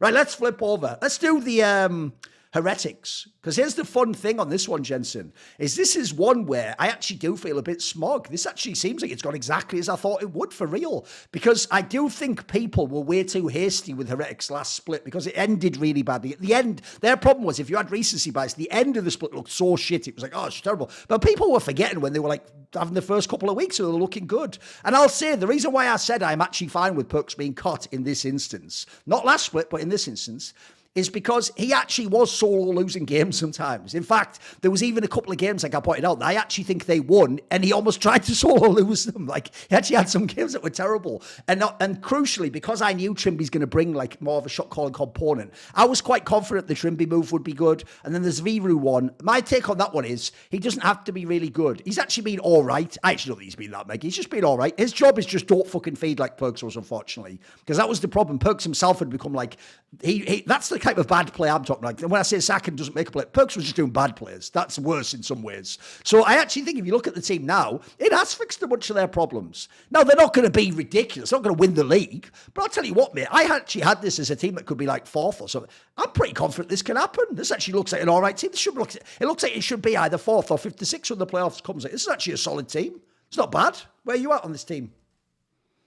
Right, let's flip over. Let's do the Heretics. Because here's the fun thing on this one, Jensen, is this is one where I actually do feel a bit smug. This actually seems like it's gone exactly as I thought it would, for real. Because I do think people were way too hasty with Heretics last split because it ended really badly. At the end, their problem was if you had recency bias, the end of the split looked so shit. It was like, oh, it's terrible. But people were forgetting when they were like having the first couple of weeks, so they were looking good. And I'll say the reason why I said I'm actually fine with Perks being cut in this instance, not last split, but in this instance, is because he actually was solo losing games sometimes. In fact, there was even a couple of games, like I pointed out, that I actually think they won, and he almost tried to solo lose them. Like, he actually had some games that were terrible. And crucially, because I knew Trimby's going to bring like more of a shot calling component, I was quite confident the Trimby move would be good. And then there's Viru one. My take on that one is he doesn't have to be really good. He's actually been all right. I actually don't think he's been that mega. He's just been all right. His job is just don't fucking feed like Perks was, unfortunately. Because that was the problem. Perks himself had become like, that's the type of bad play I'm talking like. When I say Sakin doesn't make a play, Perks was just doing bad plays. That's worse in some ways. So I actually think if you look at the team now, it has fixed a bunch of their problems. Now, they're not going to be ridiculous. They're not going to win the league. But I'll tell you what, mate, I actually had this as a team that could be like fourth or something. I'm pretty confident this can happen. This actually looks like an all right team. It looks like it should be either fourth or fifth to sixth when the playoffs comes. This is actually a solid team. It's not bad. Where are you at on this team?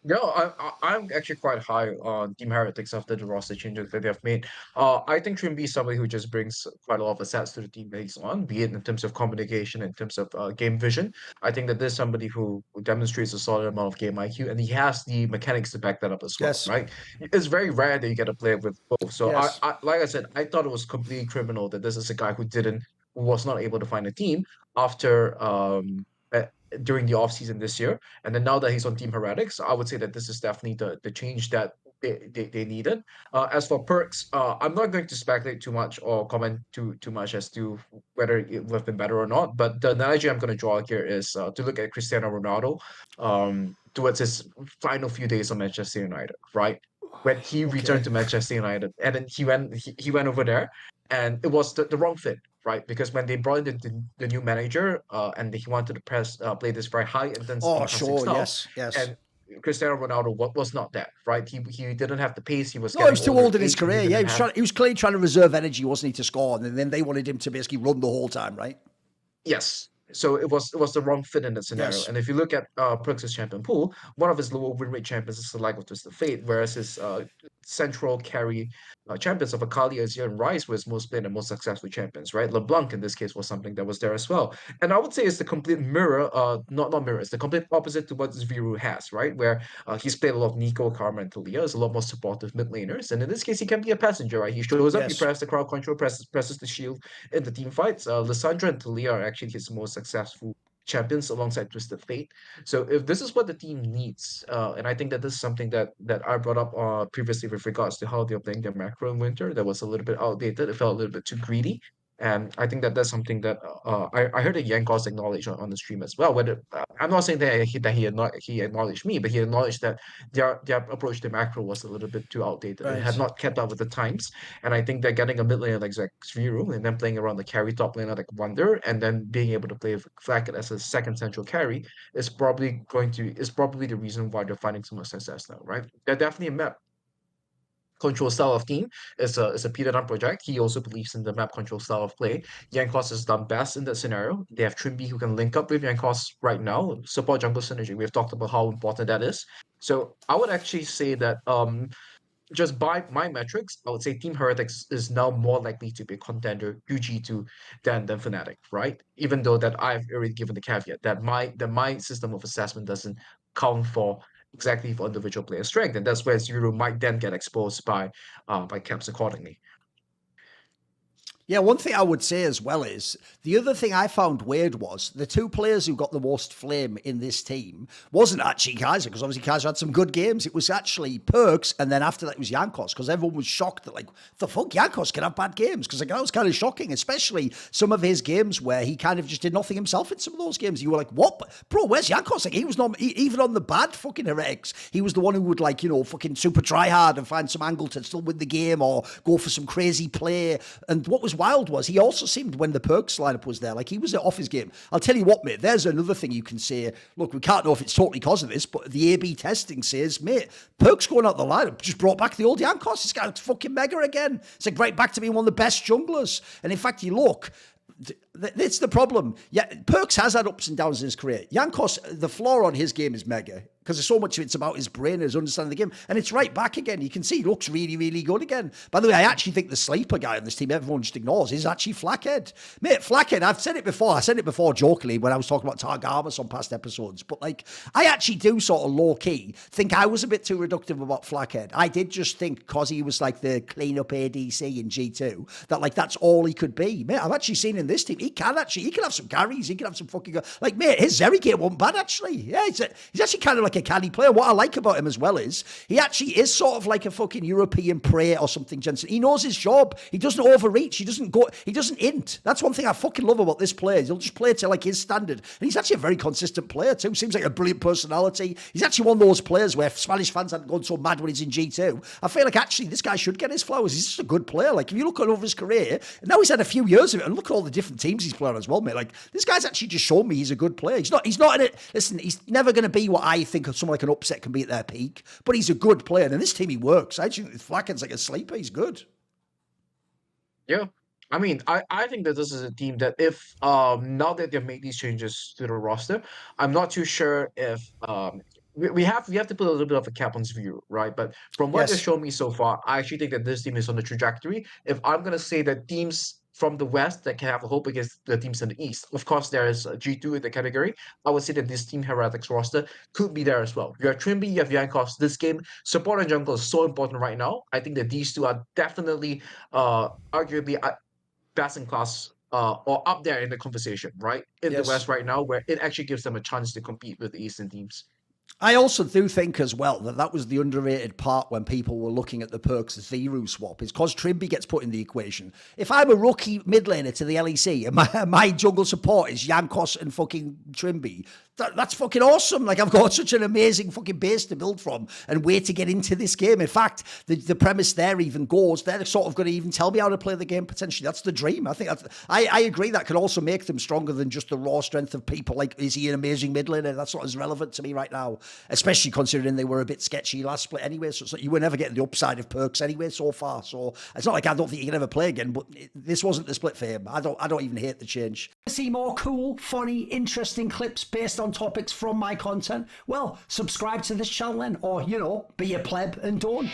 No, I'm actually quite high on Team Heretics after the roster changes that they have made. I think Trimby is somebody who just brings quite a lot of assets to the team that he's on, be it in terms of communication, in terms of game vision. I think that there's somebody who demonstrates a solid amount of game IQ, and he has the mechanics to back that up as well, Yes. right? It's very rare that you get a player with both. So Yes. like I said, I thought it was completely criminal that this is a guy who was not able to find a team after during the off season this year. And then now that he's on Team Heretics, I would say that this is definitely the change that they needed. As for Perks, I'm not going to speculate too much or comment too much as to whether it would have been better or not. But the analogy I'm going to draw here is to look at Cristiano Ronaldo towards his final few days of Manchester United, right? When he returned Okay. to Manchester United, and then he went over there, and it was the wrong fit, right? Because when they brought in the new manager, and he wanted to play this very high intensity Oh, passing sure. style, Yes. Yes. and Cristiano Ronaldo was not that, right? He didn't have the pace. He was No, he getting was too older in old in his age, and he career. Yeah, didn't have. he was clearly trying to reserve energy, wasn't he, to score? And then they wanted him to basically run the whole time, right? Yes. So it was the wrong fit in that scenario. Yes. And if you look at Perks' champion pool, one of his lower win rate champions is the like of Twisted Fate, whereas his central carry champions of Akali, Azir, and Ryze was most played and most successful champions, right? LeBlanc in this case was something that was there as well. And I would say it's the complete mirror, not mirror, it's the complete opposite to what Zviru has, right? Where he's played a lot of Nico, Karma, and Talia, is a lot more supportive mid laners. And in this case, he can be a passenger, right? He shows up, he Yes. presses the crowd control, presses the shield in the team fights. Lissandra and Talia are actually his most successful champions alongside Twisted Fate. So if this is what the team needs, and I think that this is something that I brought up previously with regards to how they're playing their macro in winter, that was a little bit outdated. It felt a little bit too greedy. And I think that that's something that I heard a Yankos acknowledge on the stream as well. Whether I'm not saying he acknowledged me, but he acknowledged that their approach to macro was a little bit too outdated. It had Right. not kept up with the times, and I think they're getting a mid laner like Zviru and then playing around the carry top laner like Wonder, and then being able to play Flakked as a second central carry is probably the reason why they're finding so much success now, right? They're definitely a map control style of team. Is a Peter Dunn project. He also believes in the map control style of play. Yankos has done best in that scenario. They have Trimby who can link up with Yankos right now, support jungle synergy. We've talked about how important that is. So I would actually say that just by my metrics, I would say Team Heretics is now more likely to be a contender UG2 than Fnatic, right? Even though that I've already given the caveat that my system of assessment doesn't count for exactly for individual player strength, and that's where Zero might then get exposed by caps accordingly. Yeah, one thing I would say as well is the other thing I found weird was the two players who got the most flame in this team wasn't actually Kaiser, because obviously Kaiser had some good games. It was actually Perks, and then after that it was Yankos, because everyone was shocked that, like, the fuck, Yankos can have bad games, because like, that was kind of shocking, especially some of his games where he kind of just did nothing himself in some of those games. You were like, what? Bro, where's Yankos? Like, he was not, even on the bad fucking Heretics, he was the one who would, like, you know, fucking super try hard and find some angle to still win the game or go for some crazy play. And what was wild was he also seemed, when the Perks lineup was there, like he was off his game. I'll tell you what, mate, there's another thing you can say. Look, we can't know if it's totally because of this, but the A/B testing says, mate, Perks going out the lineup just brought back the old Yankos. This guy's fucking mega again. It's like right back to being one of the best junglers. And in fact, you look, it's the problem. Yeah, Perks has had ups and downs in his career. Yankos, the floor on his game is mega because so much of it's about his brain and his understanding of the game. And it's right back again. You can see he looks really, really good again. By the way, I actually think the sleeper guy on this team everyone just ignores is actually Flakked. Mate, Flakked, I've said it before. I said it before jokingly when I was talking about Targamas on past episodes. But like, I actually do sort of low-key think I was a bit too reductive about Flakked. I did just think because he was like the clean-up ADC in G2 that like that's all he could be. Mate, I've actually seen in this team, he can have some carries. He can have some fucking... Like, mate, his Zeri game wasn't bad, actually. Yeah, he's actually kind of like a canny player. What I like about him as well is he actually is sort of like a fucking European prey or something, Jensen. He knows his job. He doesn't overreach. He doesn't int. That's one thing I fucking love about this player. He'll just play to like his standard. And he's actually a very consistent player too. Seems like a brilliant personality. He's actually one of those players where Spanish fans hadn't gone so mad when he's in G2. I feel like actually this guy should get his flowers. He's just a good player. Like if you look over his career, and now he's had a few years of it, and look at all the different teams he's playing as well, mate. Like this guy's actually just shown me he's a good player. He's not in it. Listen, he's never going to be what I think of someone like an upset can be at their peak, but he's a good player. And in this team, he works. I actually think Flacken's like a sleeper. He's good. Yeah. I mean, I think that this is a team that if now that they've made these changes to the roster, I'm not too sure if we have to put a little bit of a cap on this view, right? But from what they've shown me so far, I actually think that this team is on the trajectory. If I'm gonna say that teams from the West that can have a hope against the teams in the East, of course there is G2 in the category. I would say that this team Heretics roster could be there as well. You have Trimby, you have Yankos. This game, support and jungle is so important right now. I think that these two are definitely, arguably best in class or up there in the conversation, right? In the West right now, where it actually gives them a chance to compete with the Eastern teams. I also do think as well that was the underrated part when people were looking at the Perks Viru swap is because Trimby gets put in the equation. If I'm a rookie mid laner to the LEC and my jungle support is Yankos and fucking Trimby, that's fucking awesome. Like I've got such an amazing fucking base to build from and way to get into this game. In fact, the premise there even goes, they're sort of going to even tell me how to play the game potentially. That's the dream. I think I agree that can also make them stronger than just the raw strength of people like, is he an amazing mid laner? That's not as relevant to me right now, especially considering they were a bit sketchy last split anyway. So you were never getting the upside of Perks anyway so far. So it's not like I don't think he can ever play again, but this wasn't the split for him. I don't even hate the change. See more cool, funny, interesting clips based on topics from my content? Well, subscribe to this channel then, or, be a pleb and don't.